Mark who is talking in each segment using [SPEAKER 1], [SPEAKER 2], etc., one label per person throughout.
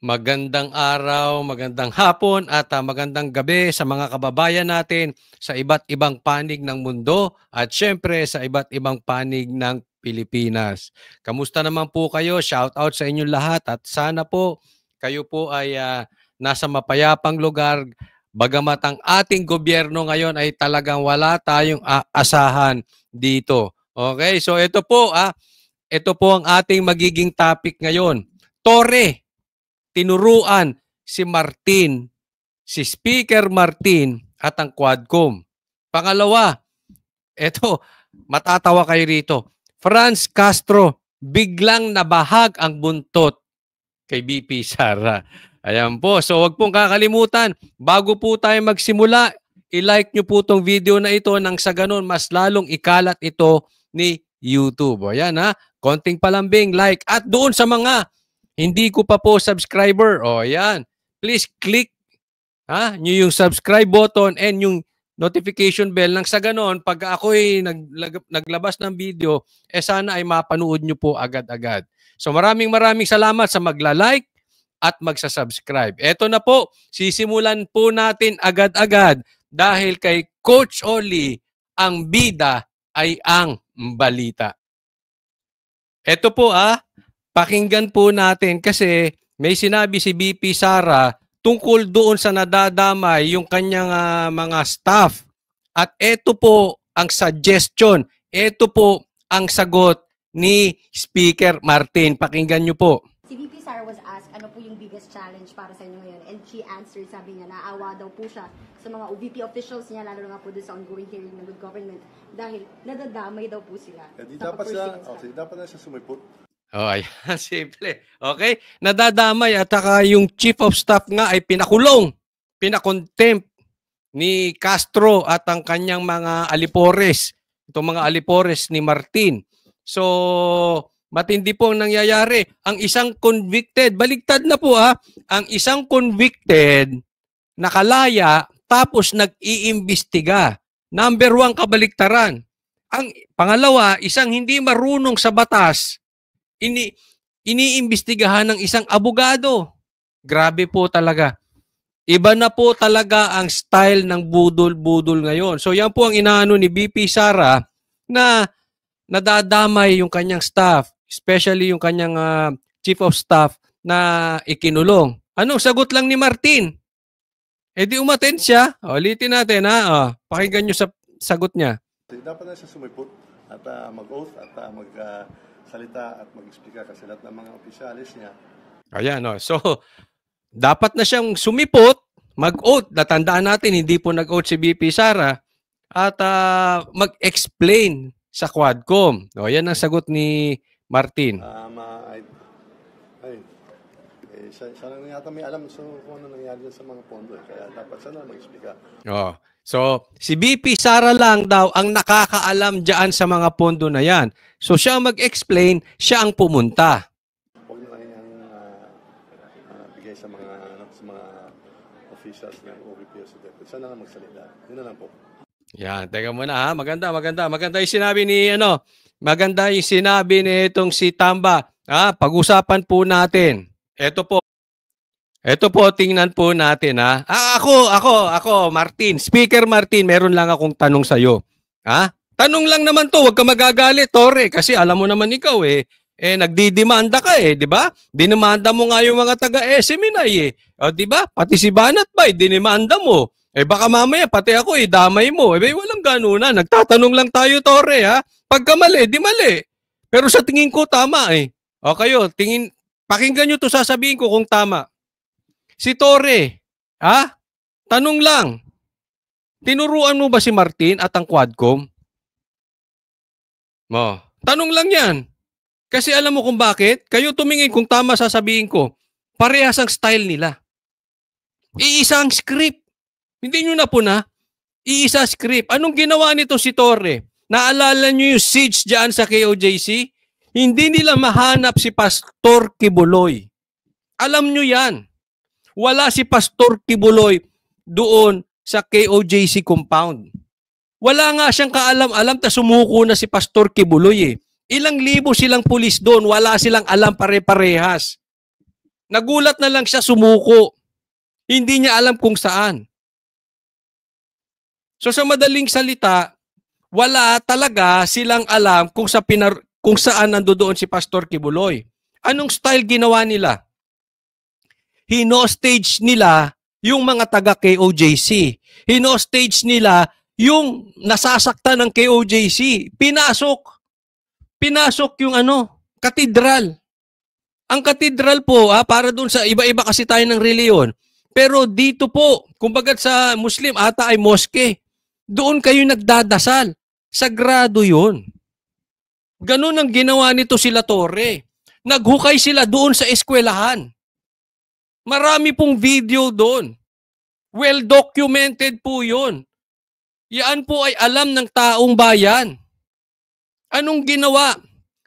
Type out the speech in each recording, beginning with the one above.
[SPEAKER 1] Magandang araw, magandang hapon at magandang gabi sa mga kababayan natin sa iba't ibang panig ng mundo at syempre sa iba't ibang panig ng Pilipinas. Kamusta naman po kayo? Shout out sa inyong lahat at sana po kayo po ay nasa mapayapang lugar bagamat ang ating gobyerno ngayon ay talagang wala tayong asahan dito. Okay, so ito po ang ating magiging topic ngayon. Tore, tinuruan si Martin, si Speaker Martin at ang Quadcom. Pangalawa, eto, matatawa kayo rito. Franz Castro, biglang nabahag ang buntot kay BP Sara. Ayan po. So wag pong kakalimutan, bago po tayo magsimula, i-like nyo po tong video na ito nang sa ganun mas lalong ikalat ito ni YouTube. Ayan ha, konting palambing, like. At doon sa mga hindi ko pa po subscriber, ayan, please click nyo yung subscribe button and yung notification bell nang sa ganon, pag ako'y naglabas ng video, sana ay mapanood nyo po agad-agad. So maraming salamat sa magla-like at magsa-subscribe. Eto na po, sisimulan po natin agad-agad dahil kay Coach Oli, ang bida ay ang balita. Eto po pakinggan po natin kasi may sinabi si BP Sara tungkol doon sa nadadamay yung kanyang mga staff. At ito po ang suggestion, ito po ang sagot ni Speaker Martin. Pakinggan nyo po.
[SPEAKER 2] Si BP Sara was asked ano po yung biggest challenge para sa inyo ngayon, and she answered, sabi niya, naawa daw po siya sa mga OVP officials niya, lalo na po doon sa ongoing hearing ng good government dahil nadadamay daw po sila.
[SPEAKER 3] Di dapat na siya sumipot.
[SPEAKER 1] Ayan, simple. Okay? Nadadamay at saka yung chief of staff nga ay pinakulong, pinakontempt ni Castro at ang kanyang mga alipores. Itong mga alipores ni Martin. So, matindi po ang nangyayari. Ang isang convicted, baligtad na po ang isang convicted nakalaya tapos nag-iimbestiga. Number 1, kabaliktaran. Ang pangalawa, isang hindi marunong sa batas, iniimbestigahan ng isang abogado. Grabe po talaga. Iba na po talaga ang style ng budol-budol ngayon. So yan po ang inaano ni BP Sara na nadadamay yung kanyang staff, especially yung kanyang chief of staff na ikinulong. Anong sagot lang ni Martin? Di umattend siya. Ulitin natin pakinggan nyo sa sagot niya.
[SPEAKER 3] Dapat na siya sumipot at mag-oath at salita at mag-explica kasi lahat ng mga opisyalis niya.
[SPEAKER 1] Ayan, So, dapat na siyang sumipot, mag-oath. Natandaan natin, hindi po nag-oath si BP Sara at mag-explain sa Quadcom. Yan ang sagot ni Martin.
[SPEAKER 3] Siya lang yata may alam kung ano nangyari sa mga pondo. Kaya dapat siya na mag-explica.
[SPEAKER 1] So, si BP Sara lang daw ang nakakaalam dyan sa mga pondo na yan. So, siya mag-explain, siya ang pumunta.
[SPEAKER 3] Huwag na lang yung bigay sa mga officials ng OVP o sa DepEd. Siya na lang magsalita. Yun na lang po.
[SPEAKER 1] Yan, teka muna Maganda. Maganda yung sinabi ni, maganda yung sinabi ni itong si Tamba. Pag-usapan po natin. Ito po, tingnan po natin Ako, Martin. Speaker Martin, meron lang akong tanong sa'yo. Tanong lang naman to, huwag ka magagalit, Tore. Kasi alam mo naman ikaw nagdidemanda ka di ba? Dinemanda mo nga yung mga taga-SMNI di ba? Pati si Banat ba, dinemanda mo. Baka mamaya, pati ako damay mo. Walang ganuna. Nagtatanong lang tayo, Tore, Pagka mali, di mali. Pero sa tingin ko, tama O kayo, pakinggan nyo to, sasabihin ko kung tama. Si Tore, tanong lang, tinuruan mo ba si Martin at ang Quadcom? Tanong lang yan. Kasi alam mo kung bakit? Kayo tumingin kung tama sasabihin ko. Parehas ang style nila. Iisa ang script. Hindi nyo na po iisa script. Anong ginawa nito si Tore? Naalala nyo yung siege dyan sa KOJC? Hindi nila mahanap si Pastor Kibuloy. Alam nyo yan. Wala si Pastor Kibuloy doon sa KOJC compound. Wala nga siyang kaalam-alam, sumuko na si Pastor Kibuloy Ilang libo silang pulis doon, wala silang alam pare-parehas. Nagulat na lang siya, sumuko. Hindi niya alam kung saan. So sa madaling salita, wala talaga silang alam kung saan nandoon si Pastor Kibuloy. Anong style ginawa nila? Hino-stage nila yung mga taga KOJC. Hino-stage nila yung nasasaktan ng KOJC. Pinasok yung katedral. Ang katedral po, para doon sa iba-iba kasi tayo ng reliyon. Pero dito po, kumbaga sa Muslim, ata ay moske. Doon kayo nagdadasal. Sagrado yun. Ganun ang ginawa nito sila Torre. Naghukay sila doon sa eskwelahan. Marami pong video doon. Well documented po yun. Yan po ay alam ng taong bayan. Anong ginawa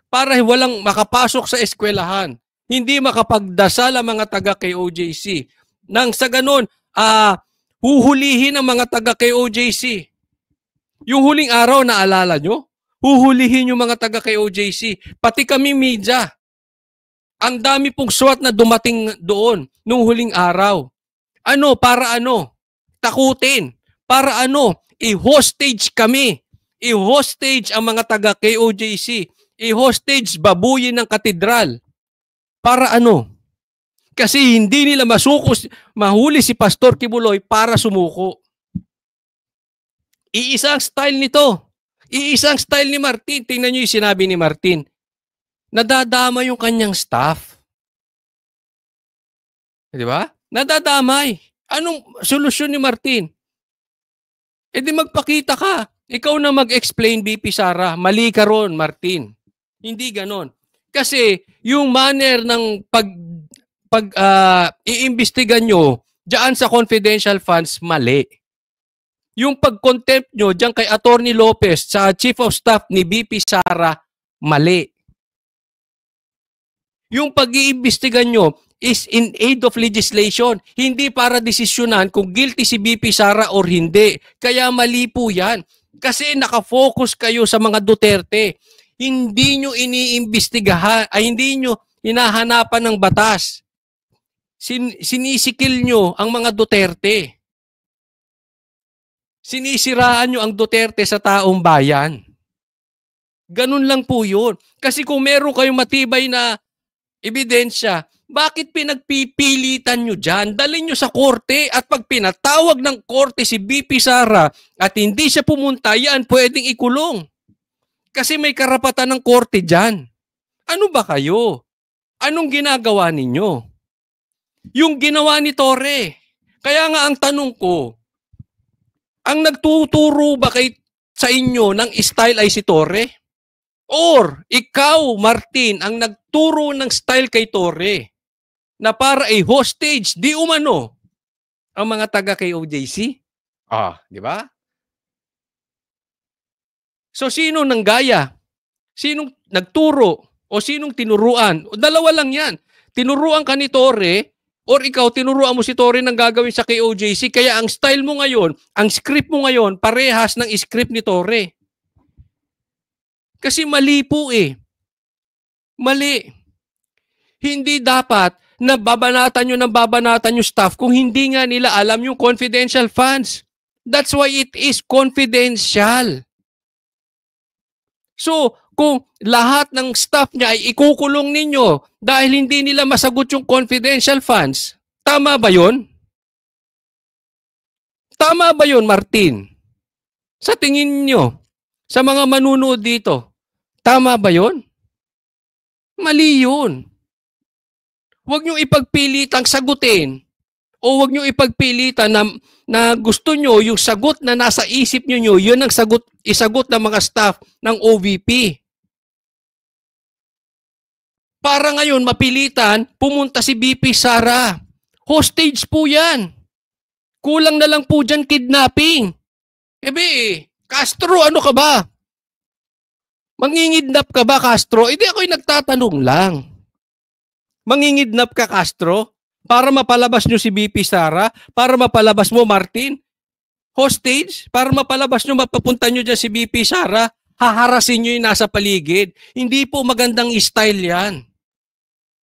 [SPEAKER 1] para walang makapasok sa eskwelahan? Hindi makapagdasal ang mga taga KOJC. Nang sa ganun, huhulihin ang mga taga KOJC. Yung huling araw, naalala nyo? Huhulihin yung mga taga KOJC. Pati kami media. Ang dami pong SWAT na dumating doon nung huling araw. Para takutin. Para i-hostage kami. I-hostage ang mga taga KOJC. I-hostage babuyin ng katedral. Para Kasi hindi nila mahuli si Pastor Kibuloy para sumuko. Iisang style nito. Iisang style ni Martin. Tingnan nyo yung sinabi ni Martin. Nadadamay yung kanyang staff. Di ba? Nadadamay. Anong solusyon ni Martin? E di magpakita ka. Ikaw na mag-explain, BP Sara. Mali ka ron, Martin. Hindi ganon. Kasi yung manner ng iimbestigan nyo diyan sa confidential funds, mali. Yung pag-contempt nyo diyan kay Attorney Lopez sa Chief of Staff ni BP Sara, mali. Yung pag-iimbestigan nyo is in aid of legislation, hindi para desisyonan kung guilty si BP Sara or hindi. Kaya mali po yan. Kasi nakafocus kayo sa mga Duterte. Hindi nyo iniimbestigahan, hindi nyo hinahanapan ng batas. Sinisikil nyo ang mga Duterte. Sinisiraan nyo ang Duterte sa taong bayan. Ganun lang po yun. Kasi kung meron kayong matibay na ebidensya, bakit pinagpipilitan nyo dyan? Dalhin nyo sa korte at pag pinatawag ng korte si BP Sara at hindi siya pumunta, yan pwedeng ikulong. Kasi may karapatan ng korte dyan. Ano ba kayo? Anong ginagawa ninyo? Yung ginawa ni Torre. Kaya nga ang tanong ko, ang nagtuturo ba sa inyo ng style ay si Torre? Or ikaw, Martin, ang nagturo ng style kay Torre na para hostage, di umano, ang mga taga KOJC? Di ba? So sino nanggaya? Sinong nagturo? O sinong tinuruan? Dalawa lang yan. Tinuruan ka ni Torre or ikaw tinuruan mo si Torre ng gagawin sa KOJC. Kaya ang style mo ngayon, ang script mo ngayon, parehas ng script ni Torre. Kasi mali po Mali. Hindi dapat na babanatan yung staff kung hindi nga nila alam yung confidential funds. That's why it is confidential. So, kung lahat ng staff niya ay ikukulong ninyo dahil hindi nila masagot yung confidential funds, tama ba yun? Tama ba yun, Martin? Sa tingin nyo, sa mga manunood dito, tama ba yun? Mali yun. Huwag nyo ipagpilitang sagutin o huwag nyo ipagpilitan na gusto nyo yung sagot na nasa isip nyo, yun ang isagot ng mga staff ng OVP. Para ngayon mapilitan, pumunta si BP Sara. Hostage po yan. Kulang na lang po dyan kidnapping. Castro, ano ka ba? Mangingidnap ka ba, Castro? Hindi ako'y nagtatanong lang. Mangingidnap ka, Castro? Para mapalabas nyo si BP Sara? Para mapalabas mo, Martin? Hostage? Para mapalabas nyo, mapapunta nyo dyan si BP Sara? Haharasin nyo yung nasa paligid. Hindi po magandang style yan.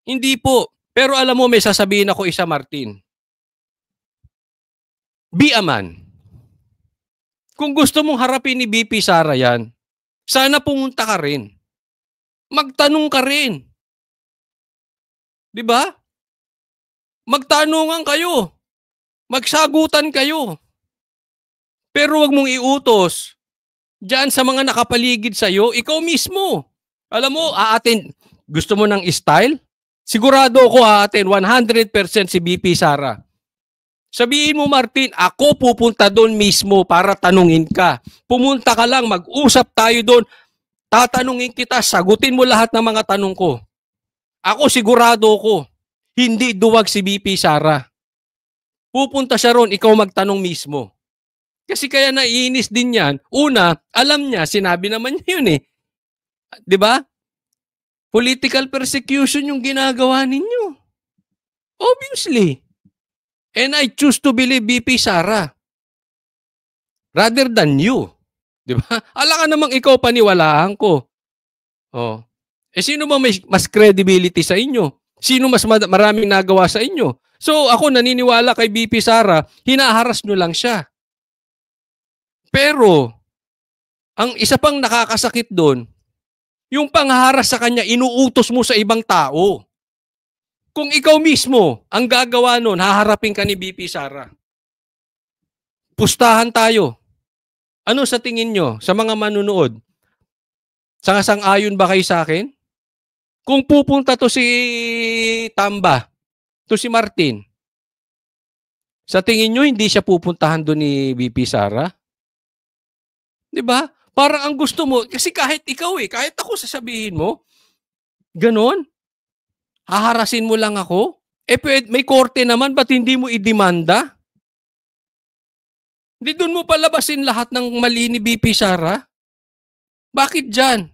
[SPEAKER 1] Hindi po. Pero alam mo, may sasabihin ako isa, Martin. Be a man. Kung gusto mong harapin ni VP Sara yan, sana pumunta ka rin. Magtanong ka rin. Di ba? Magtanungan kayo. Magsagutan kayo. Pero wag mong iutos diyan sa mga nakapaligid sa'yo, ikaw mismo. Alam mo, gusto mo ng style? Sigurado ako aatin 100% si VP Sara. Sabihin mo, Martin, ako pupunta doon mismo para tanungin ka. Pumunta ka lang, mag-usap tayo doon. Tatanungin kita, sagutin mo lahat ng mga tanong ko. Ako sigurado ko, hindi duwag si VP Sara. Pupunta siya ron, ikaw magtanong mismo. Kasi kaya naiinis din yan. Una, alam niya, sinabi naman niya yun eh. 'Di ba? Political persecution yung ginagawa ninyo. Obviously. And I choose to believe VP Sara rather than you. 'Di ba? Ala ka namang ikaw paniwalaan ko. Oh. Sino ba may mas credibility sa inyo? Sino mas maraming nagawa sa inyo? So ako naniniwala kay VP Sara, hinaharas nyo lang siya. Pero ang isa pang nakakasakit doon, yung pangharas sa kanya, inuutos mo sa ibang tao. Kung ikaw mismo ang gagawa nun, haharapin ka ni VP Sara. Pustahan tayo. Ano sa tingin nyo, sa mga manunood? Sang-ayon ba kayo sa akin? Kung pupunta to si Tamba, to si Martin, sa tingin nyo, hindi siya pupuntahan doon ni VP Sara? Diba? Parang ang gusto mo, kasi kahit ikaw kahit ako sasabihin mo, ganon, haharasin mo lang ako? May korte naman, ba't hindi mo idemanda? Hindi doon mo palabasin lahat ng mali ni VP Sara? Bakit dyan?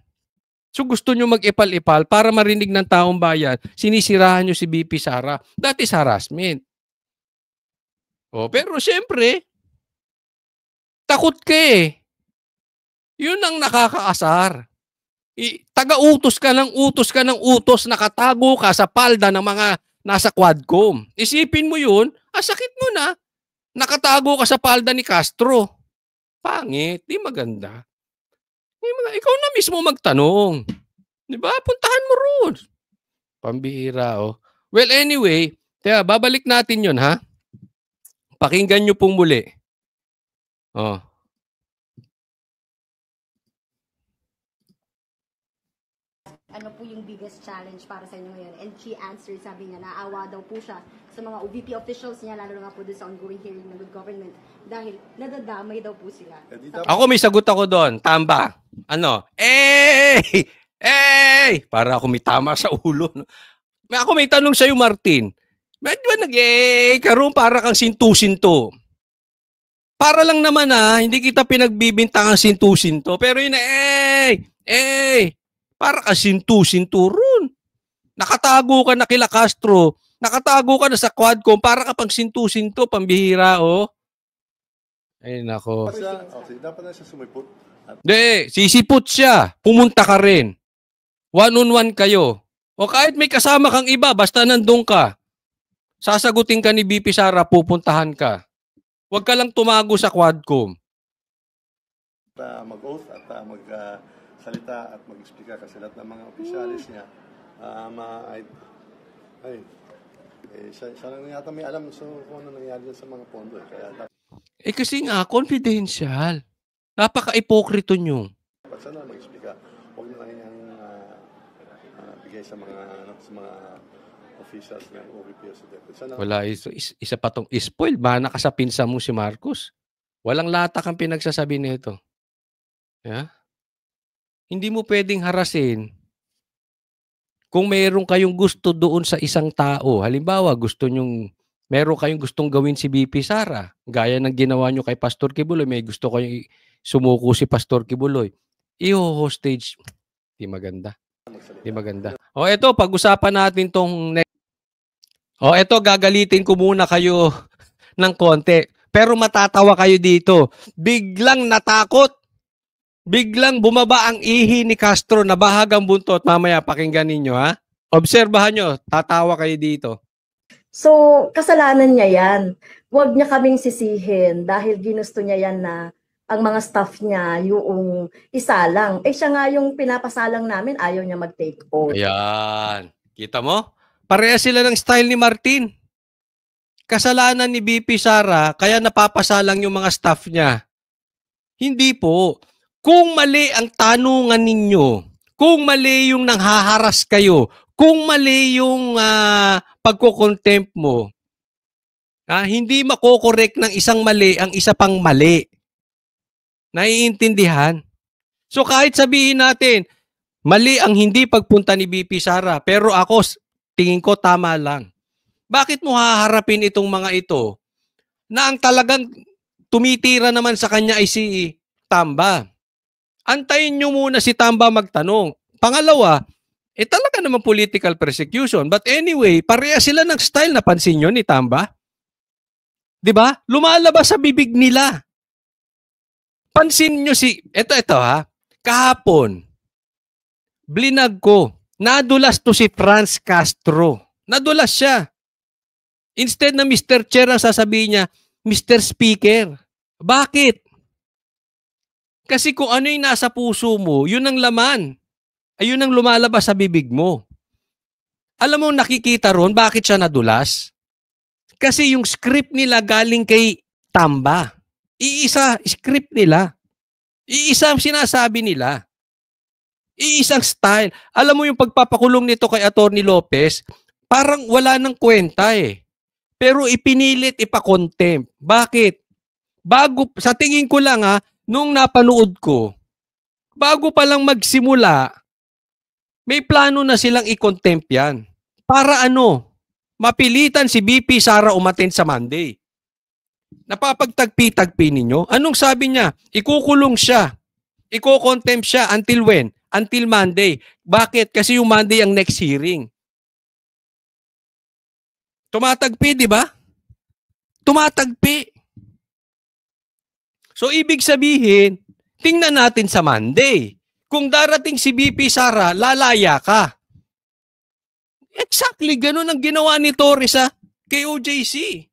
[SPEAKER 1] So gusto nyo mag-ipal-ipal para marinig ng taong bayan, sinisirahan nyo si VP Sara. That is harassment. Pero siyempre, takot ka eh. Yun ang nakakaasar. Taga-utos ka ng utos, nakatago ka sa palda ng mga nasa Quadcom. Isipin mo yun, sakit mo na. Nakatago ka sa palda ni Castro. Pangit, di maganda. Ikaw na mismo magtanong. Di ba? Puntahan mo roon. Pambihira, oh. Well, anyway, babalik natin yun, ha? Pakinggan nyo pong muli. Oh.
[SPEAKER 2] Ano po yung biggest challenge para sa inyo ngayon? And she answered, sabi niya, naawa daw po siya sa mga OVP officials niya, lalo na po doon sa ongoing hearing ng good government dahil nadadamay daw po sila.
[SPEAKER 1] Ako may sagot ako doon, Tamba. Ano? Para ako may tama sa ulo. No? Ako may tanong sa'yo, Martin. Ba't ba karoon para kang sintu-sinto? Para lang naman hindi kita pinagbibintangang sintu-sinto. Pero yun para ka sintu-sinto ron. Nakatago ka na kila Castro. Nakatago ka na sa Quadcom. Para ka pang sintu-sinto. Pambihira, oh. Ay, nako.
[SPEAKER 3] Dapat na siya sumipot.
[SPEAKER 1] Hindi, sisipot siya. Pumunta ka rin. One-on-one kayo. O kahit may kasama kang iba, basta nandun ka. Sasagutin ka ni VP Sara, pupuntahan ka. Huwag ka lang tumago sa Quadcom.
[SPEAKER 3] Mag-oath at salita at mag-explika kasi lahat ng mga opisyalis niya siya lang yata may alam kung ano nangyari sa mga pondo. Kaya
[SPEAKER 1] kasi nga, confidential. Napaka-ipokrito nyo.
[SPEAKER 3] dapat sana mag-explika. Huwag na lang yung bigay sa mga officials ng OVP o sa DepEd.
[SPEAKER 1] Wala, isa pa tong spoiled. Bana ka sa pinsa mo si Marcos. Walang latak ang pinagsasabi nito. Yeah? Hindi mo pwedeng harasin kung mayroon kayong gusto doon sa isang tao. Halimbawa, meron kayong gustong gawin si VP Sara. Gaya ng ginawa nyo kay Pastor Kibuloy. May gusto kayong sumuko si Pastor Kibuloy. I-hostage. Di maganda. Di maganda. Eto, pag-usapan natin tong next. Eto, gagalitin ko muna kayo ng konti. Pero matatawa kayo dito. Biglang natakot. Biglang bumaba ang ihi ni Castro na bahagang buntot. Mamaya pakinggan ninyo, ha? Obserbahan nyo, tatawa kayo dito.
[SPEAKER 4] So, kasalanan niya yan. Huwag niya kaming sisihin dahil ginusto niya yan na ang mga staff niya yung isalang. Eh siya nga yung pinapasalang namin, ayaw niya mag-take oath.
[SPEAKER 1] Ayan. Kita mo? Pareha sila ng style ni Martin. Kasalanan ni BP Sara, kaya napapasalang yung mga staff niya. Hindi po. Kung mali ang tanungan ninyo, kung mali yung nanghaharas kayo, kung mali yung pagko-contempt mo, hindi makokorek ng isang mali ang isa pang mali. Naiintindihan? So kahit sabihin natin, mali ang hindi pagpunta ni BP Sara, pero ako, tingin ko tama lang. Bakit mo haharapin itong mga ito na ang talagang tumitira naman sa kanya ay si Tamba? Antayin nyo muna si Tamba magtanong. Pangalawa, talaga naman political persecution. But anyway, pareha sila ng style, napansin nyo ni Tamba? 'Di ba? Lumalabas sa bibig nila. Pansin nyo ito ha, kahapon, blinag ko, nadulas to si Franz Castro. Nadulas siya. Instead na Mr. Chair ang sasabihin niya, Mr. Speaker. Bakit? Kasi kung ano yung nasa puso mo, yun ang laman. Ayun ang lumalabas sa bibig mo. Alam mo, nakikita ron, bakit siya nadulas? Kasi yung script nila galing kay Tamba. Iisa script nila. Iisa ang sinasabi nila. Iisang style. Alam mo yung pagpapakulong nito kay Atty. Lopez, parang wala nang kwenta eh. Pero ipinilit, ipakontempt. Bakit? Sa tingin ko lang nung napanood ko, bago pa lang magsimula, may plano na silang i-contempt yan. Para mapilitan si BP Sara umattend sa Monday. Napapagtagpi-tagpi ninyo? Anong sabi niya? Ikukulong siya. Iko-contempt siya until when? Until Monday. Bakit? Kasi yung Monday ang next hearing. Tumatagpi, di ba? Tumatagpi. So, ibig sabihin, tingnan natin sa Monday. Kung darating si BP Sara, lalaya ka. Exactly, ganun ang ginawa ni Torres kay OJC.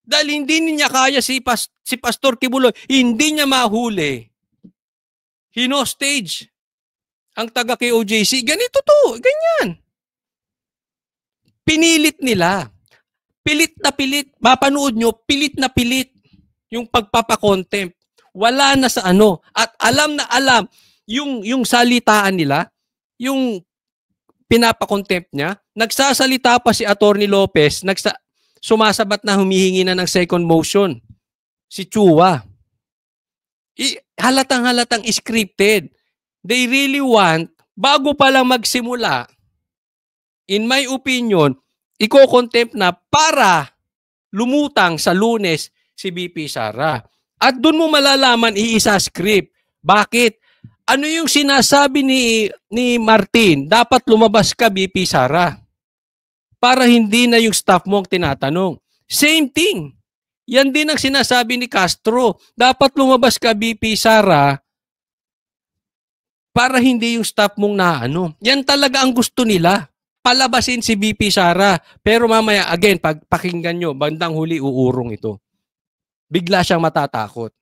[SPEAKER 1] Dahil hindi niya kaya si Pastor Kibuloy, hindi niya mahuli. Hinostage ang taga kay OJC. Ganito to, ganyan. Pinilit nila. Pilit na pilit. Mapanood nyo, pilit na pilit yung pagpapakontempt. Wala na sa At alam na alam, yung salitaan nila, yung pinapakontempt niya, nagsasalita pa si Atty. Lopez, sumasabat na humihingi na ng second motion. Si Chua. Halatang-halatang scripted. They really want, bago pa lang magsimula, in my opinion, iko-contempt na para lumutang sa Lunes si BP Sara. At doon mo malalaman iisa script. Bakit? Ano yung sinasabi ni Martin? Dapat lumabas ka, BP Sara. Para hindi na yung staff mo ang tinatanong. Same thing. Yan din ang sinasabi ni Castro. Dapat lumabas ka, BP Sara, para hindi yung staff mong Yan talaga ang gusto nila. Palabasin si BP Sara. Pero mamaya, again, pag pakinggan nyo, bandang huli uurong ito. Bigla siyang matatakot.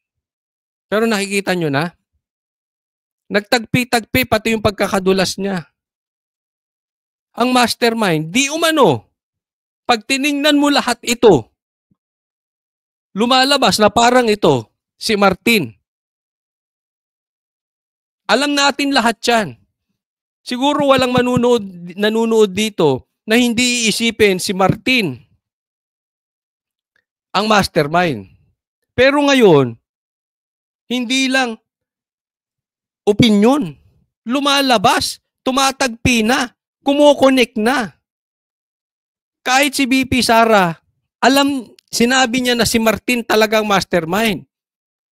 [SPEAKER 1] Pero nakikita nyo na, nagtagpi-tagpi pati yung pagkakadulas niya. Ang mastermind, di umano, pag tiningnan mo lahat ito, lumalabas na parang ito, si Martin. Alam natin lahat yan. Siguro walang nanonood dito na hindi iisipin si Martin ang mastermind. Pero ngayon, hindi lang opinion. Lumalabas, tumatagpi na, kumokonek na. Kahit si BP Sara, sinabi niya na si Martin talagang mastermind.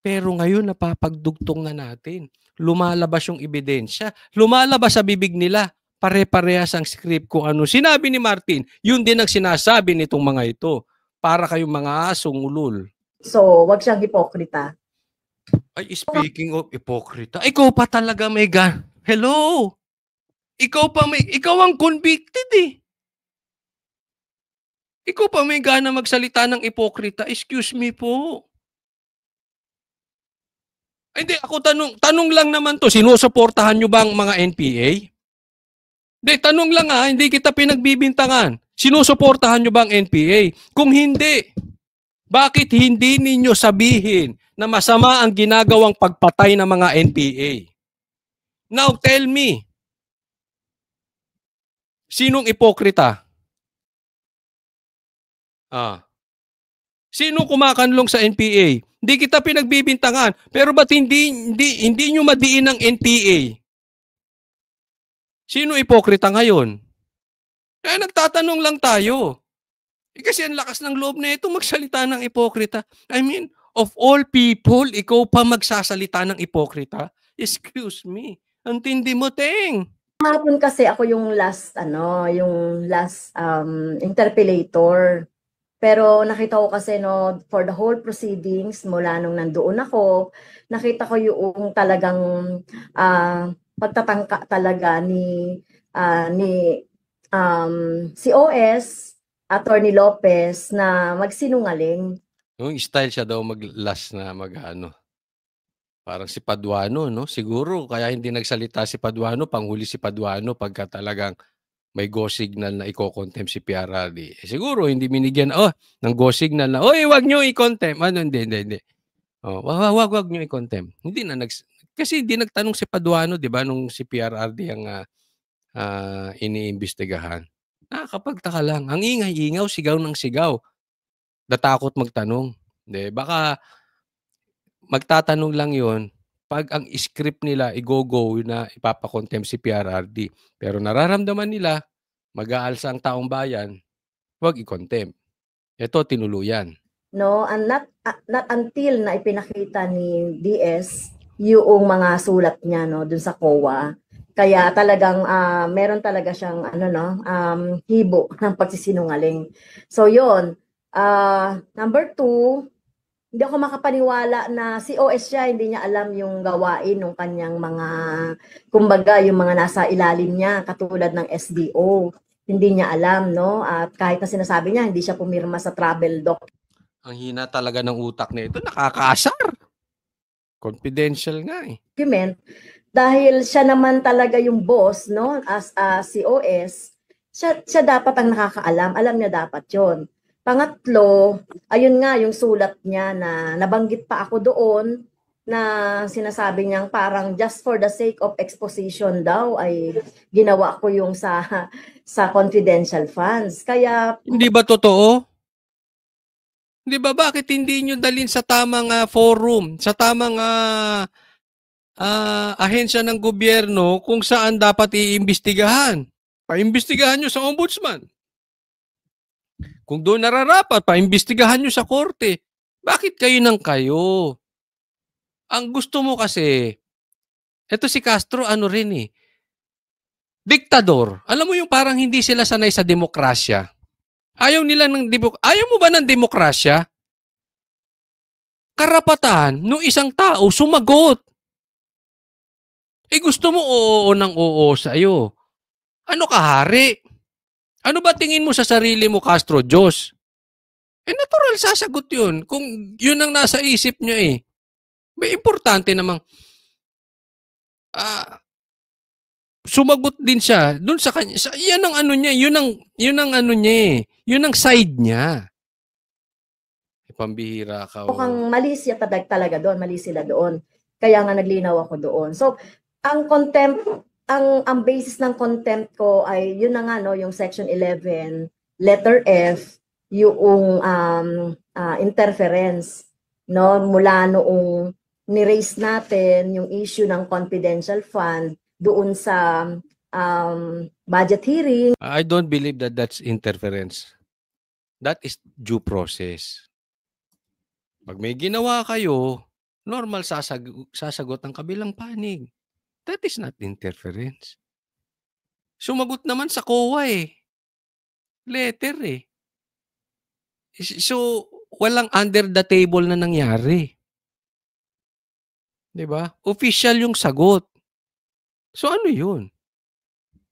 [SPEAKER 1] Pero ngayon, napapagdugtong na natin. Lumalabas yung ebidensya. Lumalabas sa bibig nila. Pare-parehas ang script kung ano. Sinabi ni Martin, yun din ang sinasabi nitong mga ito. Para kayong mga asong ulol.
[SPEAKER 4] So, wag siyang hipokrita.
[SPEAKER 1] Ay, speaking of hipokrita, ikaw pa talaga, Megan. Hello! Ikaw ang convicted eh. Ikaw pa may gana magsalita ng ipokrita. Excuse me po. Ay, hindi, ako tanong lang naman to, sinusuportahan nyo ba ang mga NPA? Hindi, tanong lang hindi kita pinagbibintangan. Sinusuportahan nyo ba ang NPA? Kung hindi, bakit hindi ninyo sabihin na masama ang ginagawang pagpatay ng mga NPA? Now tell me, sinong ipokrita? Sino kumakanlong sa NPA? Hindi kita pinagbibintangan. Pero ba't hindi nyo madiin ang NPA? Sino ipokrita ngayon? Kaya nagtatanong lang tayo. Kasi ang lakas ng loob na ito magsalita ng ipokrita. I mean, of all people, ikaw pa magsasalita ng ipokrita? Excuse me. Ang tindi mo, Teng.
[SPEAKER 4] Hapon kasi ako yung last interpellator. Pero nakita ko kasi for the whole proceedings mula nung nandoon ako, nakita ko yung talagang pagtatangka talaga ni COS Attorney Lopez na magsinungaling.
[SPEAKER 1] Yung style siya daw mag-last na parang si Paduano, no? Siguro kaya hindi nagsalita si Paduano, panghuli si Paduano pagka talagang may go signal na i-contempt si PRRD. Siguro hindi binigyan ng go signal na, oy, wag nyo i-contempt. Hindi. Wag nyo i-contempt. Kasi hindi nagtanong si Paduano, di ba, nung si PRRD ang iniimbestigahan. Nakakapagtaka lang. Ang ingay-ingaw, sigaw ng sigaw. Natakot magtanong. Baka magtatanong lang yon pag ang script nila i-go na ipapakontempt si PRRD. Pero nararamdaman nila, mag-aalsa ang taong bayan, wag i-contempt. Ito, tinuluyan.
[SPEAKER 4] No, and not until na ipinakita ni DS yung mga sulat niya dun sa COA. Kaya talagang meron talaga siyang hibo ng pagsisinungaling. So yon. Number 2, hindi ako makapaniwala na si OS siya, hindi niya alam yung gawain ng kanyang mga, kumbaga, yung mga nasa ilalim niya, katulad ng SDO. Hindi niya alam, no? At kahit na sinasabi niya, hindi siya pumirma sa travel document.
[SPEAKER 1] Ang hina talaga ng utak na ito, nakakaasar. Confidential nga eh.
[SPEAKER 4] Dahil siya naman talaga yung boss, no? As COS, siya dapat ang nakakaalam. Alam niya dapat yon. Pangatlo, ayun nga yung sulat niya na nabanggit pa ako doon na sinasabi niyang parang just for the sake of exposition daw ay ginawa ko yung sa confidential funds. Kaya
[SPEAKER 1] hindi ba totoo? Hindi ba bakit hindi niyo dalhin sa tamang forum, sa tamang ahensya ng gobyerno kung saan dapat iimbestigahan? Paimbestigahan niyo sa ombudsman. Kung doon nararapat, paimbestigahan nyo sa korte. Bakit kayo nang kayo? Ang gusto mo kasi, eto si Castro diktador. Alam mo yung parang hindi sila sanay sa demokrasya. Ayaw mo ba ng demokrasya? Karapatan ng isang tao sumagot. Gusto mo oo ng oo sa'yo. Ano ka, hari? Ano ba tingin mo sa sarili mo, Castro? Diyos? Natural sasagot yun. Kung yun ang nasa isip niya May importante namang sumagot din siya dun sa kanya. Yan ang niya. Yun ang side niya. Pambihira ka.
[SPEAKER 4] Mukhang mali siya talaga doon. Mali sila doon. Kaya nga naglinaw ako doon. So, ang contempt, ang basis ng contempt ko ay yun na nga yung section 11 letter F, yung interference mula noong ni-raise natin yung issue ng confidential fund doon sa budget hearing.
[SPEAKER 1] I don't believe that that's interference. That is due process. Pag may ginawa kayo, normal sasagot ang kabilang panig. That is not interference. Sumagot naman sa COA letter So, walang under the table na nangyari. 'Di ba? Official yung sagot. So ano yun?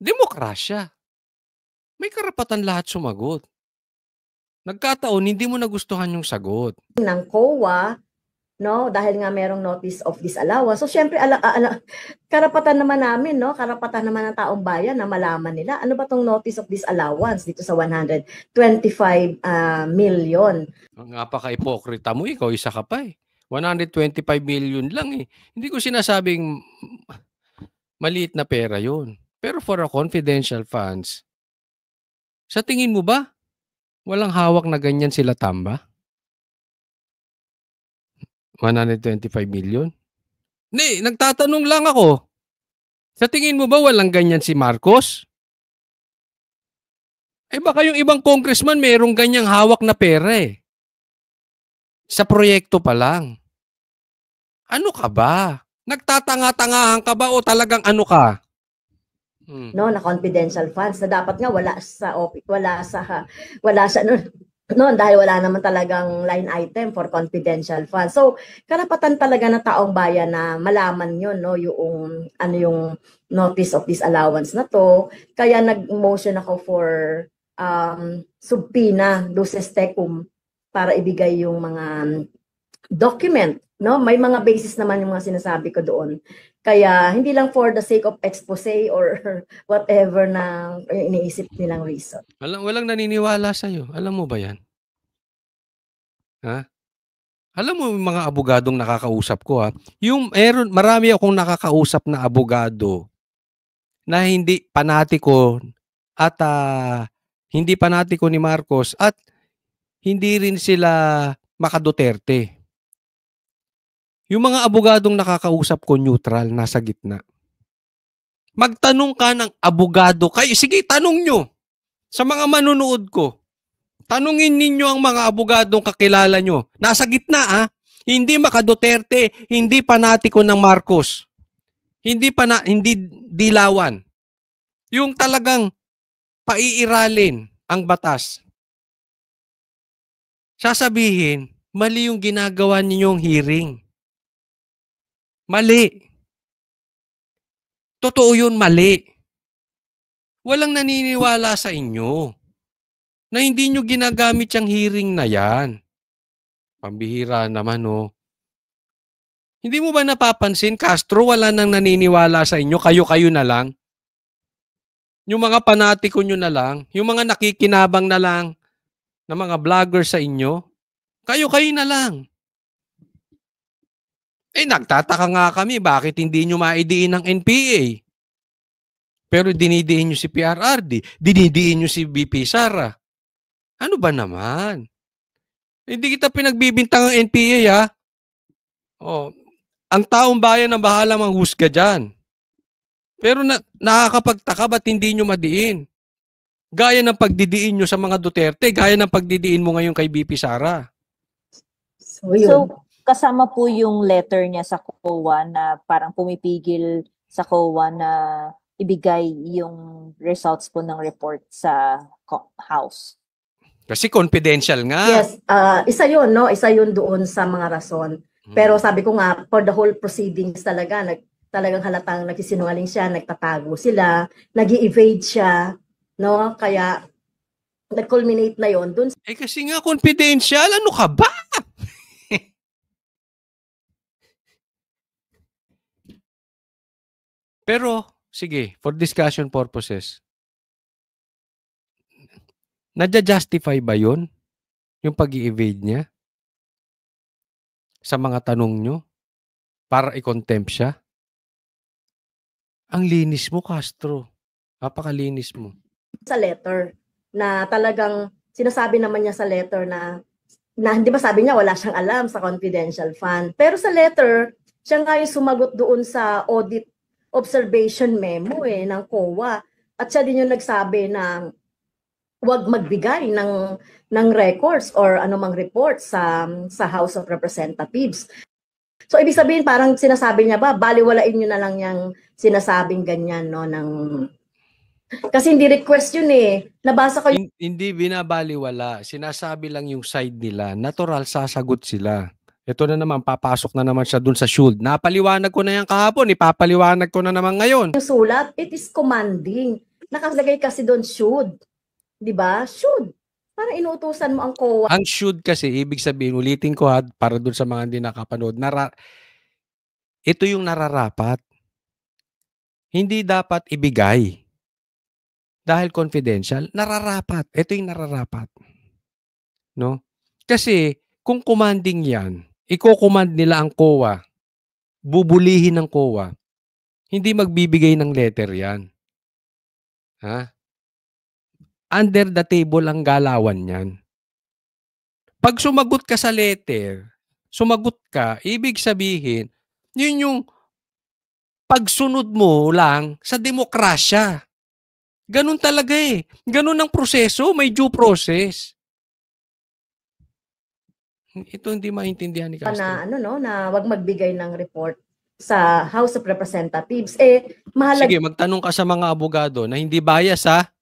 [SPEAKER 1] Demokrasya. May karapatan lahat sumagot. Nagkataon, hindi mo nagustuhan yung sagot.
[SPEAKER 4] ng COA, no, dahil nga merong notice of disallowance. So syempre karapatan naman namin, no, karapatan naman ng taong bayan na malaman nila ano ba tong notice of disallowance dito sa 125 million.
[SPEAKER 1] Ang napaka-ipokrita mo, ikaw isa ka pa eh. 125 million lang eh. Hindi ko sinasabing maliit na pera yun. Pero for a confidential funds, sa tingin mo ba, walang hawak na ganyan sila Tamba? 125 million? Hindi, nagtatanong lang ako. Sa tingin mo ba walang ganyan si Marcos? Eh baka yung ibang congressman mayroong ganyang hawak na pera eh. Sa proyekto pa lang. Ano ka ba? Nagtatanga-tangahan ka ba o talagang ano ka?
[SPEAKER 4] No, na confidential funds na dapat nga wala sa noon dahil wala naman talagang line item for confidential funds. So, karapatan talaga ng taong bayan na malaman yun, no, yung notice of disallowance na to. Kaya nag-motion ako for subpoena luces tecum para ibigay yung mga document, no? May mga basis naman yung mga sinasabi ko doon. Kaya hindi lang for the sake of expose or whatever na iniisip nilang reason.
[SPEAKER 1] Walang naniniwala sa'yo. Alam mo ba yan? Ha? Alam mo yung mga abogadong nakakausap ko ha? Marami akong nakakausap na abogado na hindi panatiko at hindi panatiko ni Marcos at hindi rin sila maka-Duterte. Yung mga abogadong nakakausap ko, neutral, nasa gitna. Magtanong ka ng abogado. Sige, tanong nyo. Sa mga manunood ko, tanungin ninyo ang mga abogadong kakilala nyo. Nasa gitna Hindi maka-Duterte, hindi panatiko ng Marcos. Hindi dilawan. Yung talagang paiiralin ang batas. Sasabihin, mali yung ginagawa ninyong hearing. Mali. Totoo yun, mali. Walang naniniwala sa inyo na hindi nyo ginagamit yung hearing na yan. Pambihira naman, oh. Hindi mo ba napapansin, Castro, wala nang naniniwala sa inyo, kayo-kayo na lang? Yung mga panatiko nyo na lang, yung mga nakikinabang na lang na mga vlogger sa inyo, kayo-kayo na lang. Nagtataka nga kami, bakit hindi nyo maidiin ng NPA? Pero dinidiin nyo si PRRD, dinidiin nyo si BP Sara. Ano ba naman? Hindi kita pinagbibintang ang NPA, ang taong bayan ang bahala manghusga dyan. Pero nakakapagtaka, ba't hindi nyo madiin? Gaya ng pagdidiin nyo sa mga Duterte, gaya ng pagdidiin mo ngayon kay BP Sara.
[SPEAKER 5] So, kasama po yung letter niya sa COA na parang pumipigil sa COA na ibigay yung results po ng report sa House.
[SPEAKER 1] Kasi confidential nga.
[SPEAKER 4] Yes, isa yun, no? Isa yun doon sa mga rason. Pero sabi ko nga, for the whole proceedings talagang halatang nagsisinungaling siya, nagtatago sila, nag-evade siya, no? Kaya nag-culminate na yon doon.
[SPEAKER 1] Kasi nga confidential, ano ka ba? Pero, sige, for discussion purposes, nadja-justify ba yun? Yung pag-i-evade niya? Sa mga tanong nyo? Para i-contempt siya? Ang linis mo, Castro. Napakalinis mo.
[SPEAKER 4] Sa letter, na talagang sinasabi naman niya sa letter na hindi ba sabi niya wala siyang alam sa confidential fund. Pero sa letter, siya nga yung sumagot doon sa audit observation memo ng COA. At siya din yung nagsabi na huwag magbigay ng records or anumang report sa House of Representatives. So ibig sabihin parang sinasabi niya ba, baliwalain niyo na lang yung sinasabing ganyan, no, kasi hindi request yun Nabasa ko
[SPEAKER 1] Hindi binabaliwala. Sinasabi lang yung side nila. Natural, sasagot sila. Ito na naman, papasok na naman siya dun sa shield. Napaliwanag ko na yan kahapon, ipapaliwanag ko na naman ngayon.
[SPEAKER 4] yung sulat, it is commanding. nakalagay kasi doon should. 'Di ba? Should. Parang inuutusan mo ang COA.
[SPEAKER 1] Ang should kasi, ibig sabihin, ulitin ko ha, para dun sa mga hindi nakapanood, ito yung nararapat. Hindi dapat ibigay. Dahil confidential, nararapat. Ito yung nararapat. No? Kasi, kung commanding yan, iko-command nila ang COA, bubulihin ng COA, hindi magbibigay ng letter yan. Ha? Under the table ang galawan yan. Pag sumagot ka sa letter, sumagot ka, ibig sabihin, yun yung pagsunod mo lang sa demokrasya. Ganun talaga eh. Ganun ang proseso, may due process. Ito hindi maintindihan ni Castro.
[SPEAKER 4] Na na wag magbigay ng report sa House of Representatives. Eh mahalaga.
[SPEAKER 1] Sige, magtanong ka sa mga abogado na hindi bias ha.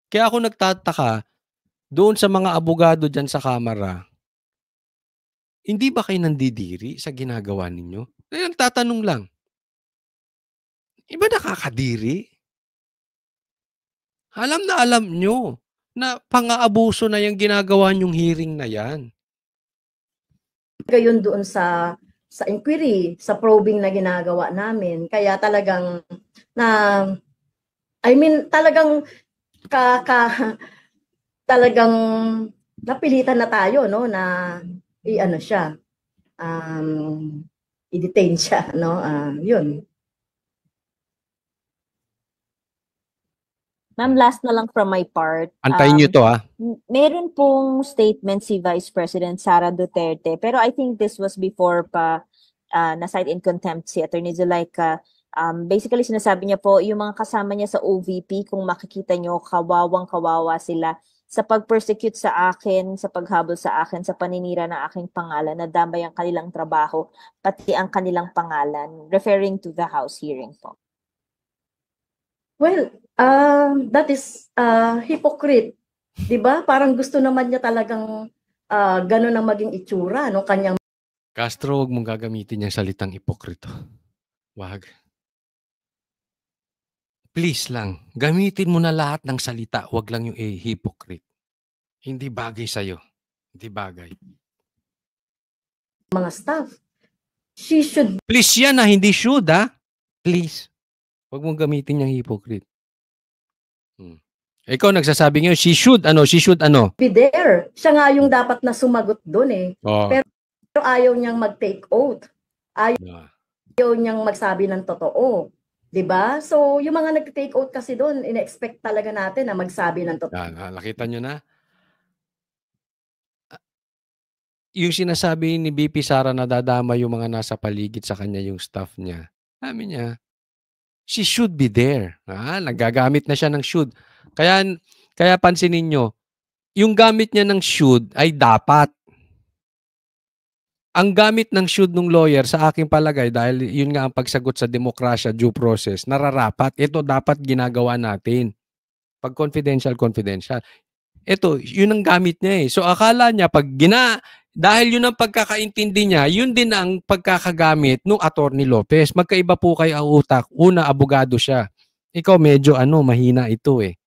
[SPEAKER 1] Kaya ako nagtataka doon sa mga abogado diyan sa Kamara. Hindi ba kayo nandidiri sa ginagawa ninyo? Ayun, tatanong lang. Iba nakakadiri? Alam nyo na pang-aabuso na yung ginagawa nyong hearing na yan.
[SPEAKER 4] Gayon doon sa inquiry, sa probing na ginagawa namin. Kaya talagang talagang talagang napilitan na tayo na i-detain siya, yun.
[SPEAKER 5] Ma'am, last na lang from my part.
[SPEAKER 1] Antayin nyo to ha.
[SPEAKER 5] Meron pong statement si Vice President Sara Duterte, pero I think this was before pa na-cite in contempt si Attorney Zulaika. Basically, sinasabi niya po, yung mga kasama niya sa OVP, kung makikita nyo, kawawang-kawawa sila sa pag-persecute sa akin, sa paghabol sa akin, sa paninira ng aking pangalan, nadamay ang kanilang trabaho, pati ang kanilang pangalan, referring to the House hearing po.
[SPEAKER 4] Well, that is hypocrite. 'Di ba? Parang gusto naman niya talagang gano'n ang maging itsura ng kanyang.
[SPEAKER 1] Castro, huwag mong gagamitin yung salitang ipokrito. Wag. Please lang, gamitin mo na lahat ng salita, wag lang yung hypocrite. Hindi bagay sa'yo. Hindi bagay.
[SPEAKER 4] Mga staff. She should.
[SPEAKER 1] Please yan na, hindi should ha. Please. Huwag mong gamitin yung hypocrite. Ikaw nagsasabi ngayon, she should
[SPEAKER 4] be there. Siya nga yung dapat na sumagot doon eh.
[SPEAKER 1] Oh.
[SPEAKER 4] Pero ayaw niyang mag-take oath. Ayaw niyang magsabi ng totoo. 'Di ba? So, yung mga nag-take oath kasi doon, ina-expect talaga natin na magsabi ng totoo.
[SPEAKER 1] Nakita nyo na? Yung sinasabi ni BP Sara na dadama yung mga nasa paligid sa kanya, yung staff niya. Sabi niya, she should be there. Nagagamit na siya ng should. Kaya pansinin nyo, yung gamit niya ng should ay dapat. Ang gamit ng should ng lawyer sa aking palagay, dahil yun nga ang pagsagot sa demokrasya, due process, nararapat. Ito dapat ginagawa natin. Pag confidential. Ito, yun ang gamit niya eh. So akala niya, dahil yun ang pagkakaintindi niya, yun din ang pagkakagamit ng Attorney Lopez. Magkaiba po kayo ang utak. Una, abogado siya. Ikaw medyo mahina ito eh.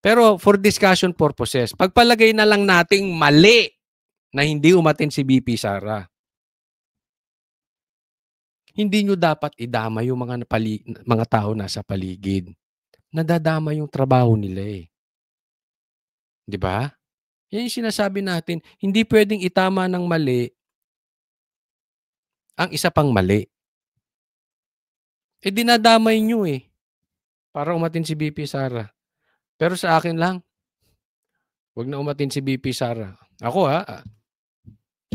[SPEAKER 1] Pero for discussion purposes, pagpalagay na lang nating mali na hindi umatin si BP Sara. Hindi nyo dapat idama yung mga tao nasa paligid. Nadadama yung trabaho nila eh. 'Di ba? Yan yung sinasabi natin, hindi pwedeng itama ng mali ang isa pang mali. Dinadamay nyo eh. Para umatin si BP Sara. Pero sa akin lang, wag na umatin si BP Sara. Ako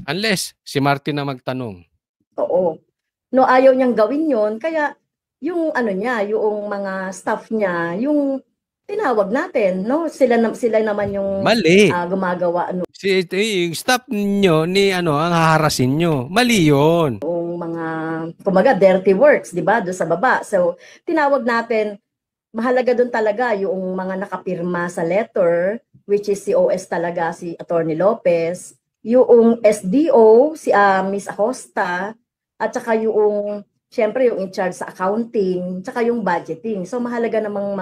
[SPEAKER 1] unless si Martin na magtanong.
[SPEAKER 4] Oo. No, ayaw niyang gawin yon, kaya yung yung mga staff niya, yung tinawag natin, no? Sila naman yung
[SPEAKER 1] mali.
[SPEAKER 4] Gumagawa
[SPEAKER 1] yung staff niyo ni ang haharasin niyo. Mali 'yon.
[SPEAKER 4] Yung mga kumaga dirty works, 'di ba? Do sa baba. So, tinawag natin, mahalaga doon talaga yung mga nakapirma sa letter, which is si OS talaga, si Attorney Lopez, yung SDO, si Miss Acosta, at saka yung Siyempre yung in charge sa accounting, tsaka yung budgeting. So mahalaga namang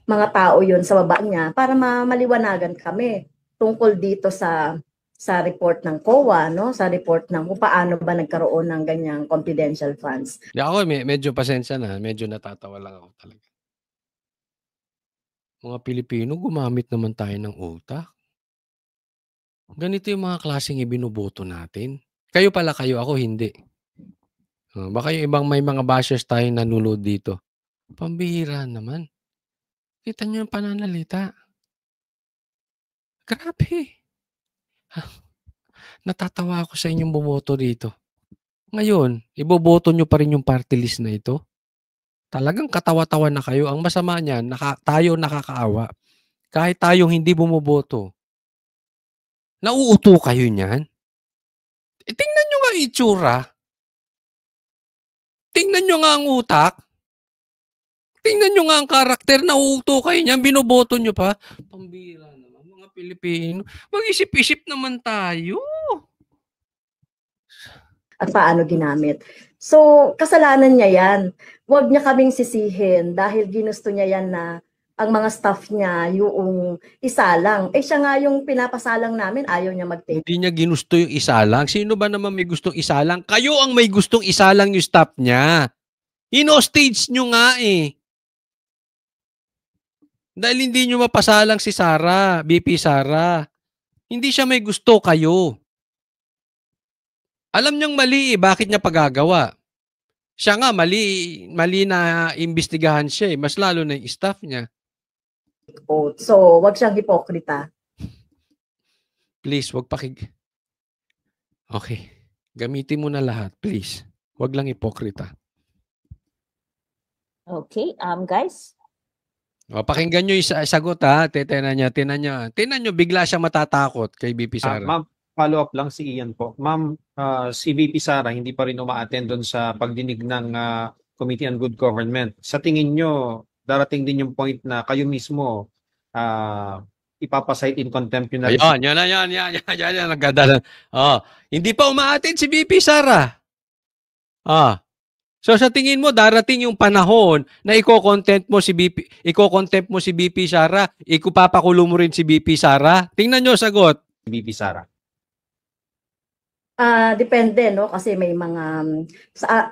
[SPEAKER 4] mga tao yun sa baba niya para maliwanagan kami tungkol dito sa report ng COA, no? Sa report ng kung paano ba nagkaroon ng ganyang confidential funds.
[SPEAKER 1] Di ako, medyo pasensya na. Medyo natatawa lang ako talaga. Mga Pilipino, gumamit naman tayo ng utak. Ganito yung mga klaseng ibinuboto natin. Kayo, ako hindi. Baka yung ibang may mga bashers tayo nanonood dito. Pambihira naman. Kita nyo yung pananalita. Grabe. Natatawa ako sa inyong bumoto dito. Ngayon, iboboto nyo pa rin yung party list na ito. Talagang katawa-tawa na kayo. Ang masama niyan, tayo nakakaawa. Kahit tayong hindi bumoboto, nauuto kayo niyan. Tingnan nyo nga itsura. Tingnan nyo nga ang utak. Tingnan nyo nga ang karakter, nauuto kayo niyan, binoboto nyo pa. Pambira naman, mga Pilipino. Mag-isip-isip naman tayo.
[SPEAKER 4] At paano ginamit. So, kasalanan niya yan. Huwag niya kaming sisihin dahil ginusto niya yan na ang mga staff niya yung isalang. Siya nga yung pinapasalang namin, ayaw niya mag-take.
[SPEAKER 1] Hindi niya ginusto yung isalang. Sino ba naman may gustong isalang? Kayo ang may gustong isalang yung staff niya. Ino-stage nyo nga eh. Dahil hindi nyo mapasalang si Sara, BP Sara. Hindi siya may gusto, kayo. Alam niyang mali eh, bakit niya pagagawa? Siya nga, mali na imbestigahan siya eh. Mas lalo na yung staff niya.
[SPEAKER 4] So, wag siyang hipokrita.
[SPEAKER 1] Please, wag Okay. Gamitin mo na lahat, please. Wag lang hipokrita.
[SPEAKER 5] Okay, guys.
[SPEAKER 1] Pakinggan nyo yung sagot ha. Tinan nyo, bigla siya matatakot kay BP Sara.
[SPEAKER 6] Ma'am, follow up lang si Ian po. Ma'am, si VP Sara hindi pa rin uma-attend doon sa pagdinig ng Committee on Good Government. Sa tingin nyo, darating din yung point na kayo mismo ipapasite in contempt yun na.
[SPEAKER 1] Yan. Nagdadala. Hindi pa uma-attend si BP Sara. So sa tingin mo, darating yung panahon na iko-contempt mo si BP Sara, papakulong mo rin si BP Sara? Tingnan nyo sagot.
[SPEAKER 6] VP Sara.
[SPEAKER 4] Depende, no? Kasi may mga,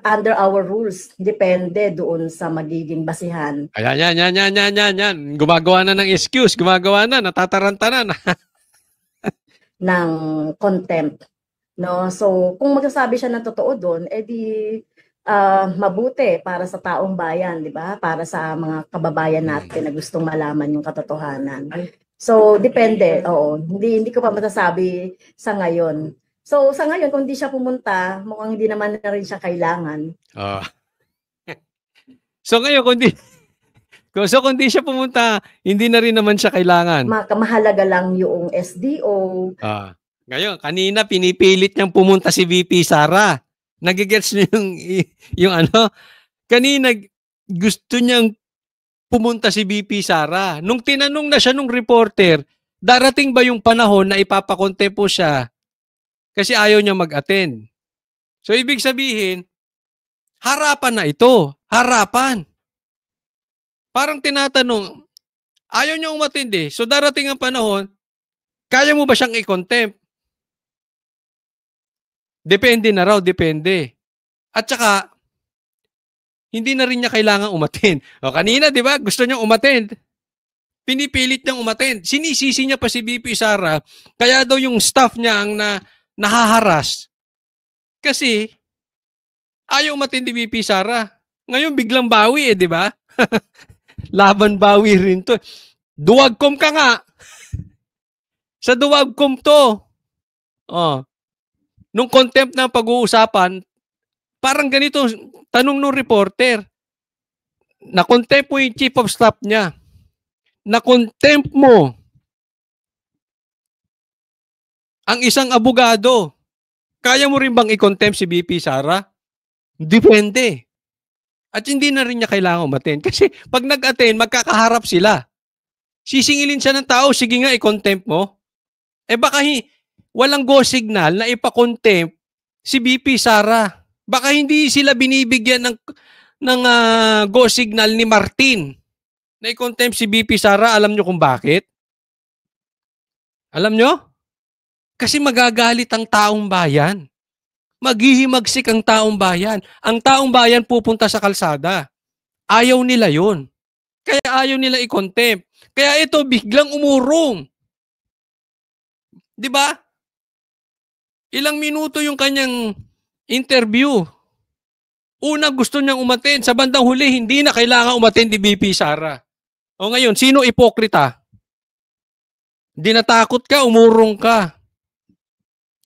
[SPEAKER 4] under our rules, depende doon sa magiging basihan.
[SPEAKER 1] Yan. Gumagawa na ng excuse, natataranta na.
[SPEAKER 4] ng contempt, no? So, kung magsasabi siya ng totoo doon, edi mabuti para sa taong bayan, di ba? Para sa mga kababayan natin na gustong malaman yung katotohanan. So, depende. Oo, hindi ko pa masasabi sa ngayon. So, sa ngayon, kung hindi siya pumunta, mukhang hindi naman na rin siya kailangan.
[SPEAKER 1] So, ngayon, kung di siya pumunta, hindi na rin naman siya kailangan.
[SPEAKER 4] Mahalaga lang yung SDO.
[SPEAKER 1] Ngayon, kanina pinipilit niyang pumunta si VP Sara. Nagigets niyo yung ano? Kanina gusto niyang pumunta si VP Sara. Nung tinanong na siya nung reporter, darating ba yung panahon na ipapakontempt po siya kasi ayaw niya mag-attend. So, ibig sabihin, harapan na ito. Harapan. Parang tinatanong, ayaw niya umattend eh. So, darating ang panahon, kaya mo ba siyang i-contempt? Depende na raw, depende. At saka, hindi na rin niya kailangan umattend. Kanina, di ba, gusto niyang umattend. Pinipilit niyang umattend. Sinisisi niya pa si BP Sara, kaya daw yung staff niya ang nahaharas. Kasi, ayaw umattend ni BP Sara. Ngayon, biglang bawi di ba? Laban bawi rin to. Duwagcom ka nga. Sa duwagcom to. Nung contempt na pag-uusapan, parang ganito, tanong nung reporter, na-contempt mo yung chief of staff niya. Na-contempt mo ang isang abogado. Kaya mo rin bang i-contempt si BP Sara? Depende. At hindi na rin niya kailangan umattend. Kasi pag nag-attend, magkakaharap sila. Sisingilin siya ng tao, sige nga i-contempt mo. Baka walang go signal na ipa-contempt si BP Sara. Baka hindi sila binibigyan ng go signal ni Martin na i-contempt si BP Sara. Alam nyo kung bakit? Alam nyo? Kasi magagalit ang taong bayan. Maghihimagsik ang taong bayan. Ang taong bayan pupunta sa kalsada. Ayaw nila yun. Kaya ayaw nila i-contempt. Kaya ito biglang umurong. 'Di ba? Ilang minuto yung kanyang interview. Una gusto niyang umattend, sa bandang huli hindi na kailangan umattend ni BP Sara. O ngayon, sino ipokrita? Di natakot ka, umurong ka.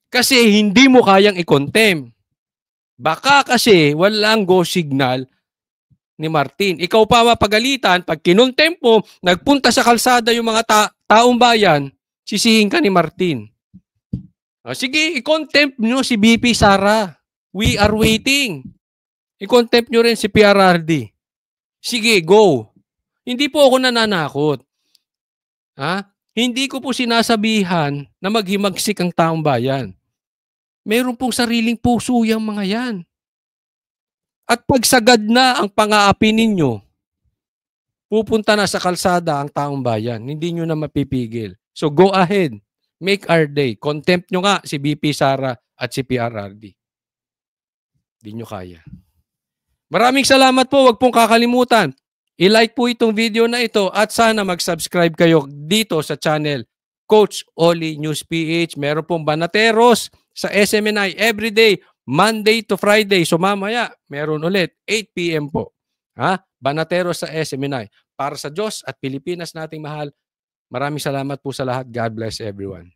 [SPEAKER 1] Kasi hindi mo kayang i-contempt. Baka kasi walang go signal ni Martin. Ikaw pa mapagalitan, pag kinontempt mo, nagpunta sa kalsada yung mga taong bayan, sisihin ka ni Martin. O, sige, i-contempt nyo si BP Sara. We are waiting. I-contempt nyo rin si PRRD. Sige, go. Hindi po ako nananakot. Ha? Hindi ko po sinasabihan na maghimagsik ang taong bayan. Meron pong sariling puso yung mga yan. At pagsagad na ang pang-aapi ninyo, pupunta na sa kalsada ang taong bayan. Hindi nyo na mapipigil. So go ahead. Make our day. Contempt nyo nga si BP Sara at si PRRD. Hindi nyo kaya. Maraming salamat po. Huwag pong kakalimutan. I-like po itong video na ito at sana mag-subscribe kayo dito sa channel Coach Oli News PH. Meron pong banateros sa SMNI everyday, Monday to Friday. So mamaya, meron ulit, 8 p.m. po. Ha? Banateros sa SMNI. Para sa Diyos at Pilipinas nating mahal, maraming salamat po sa lahat. God bless everyone.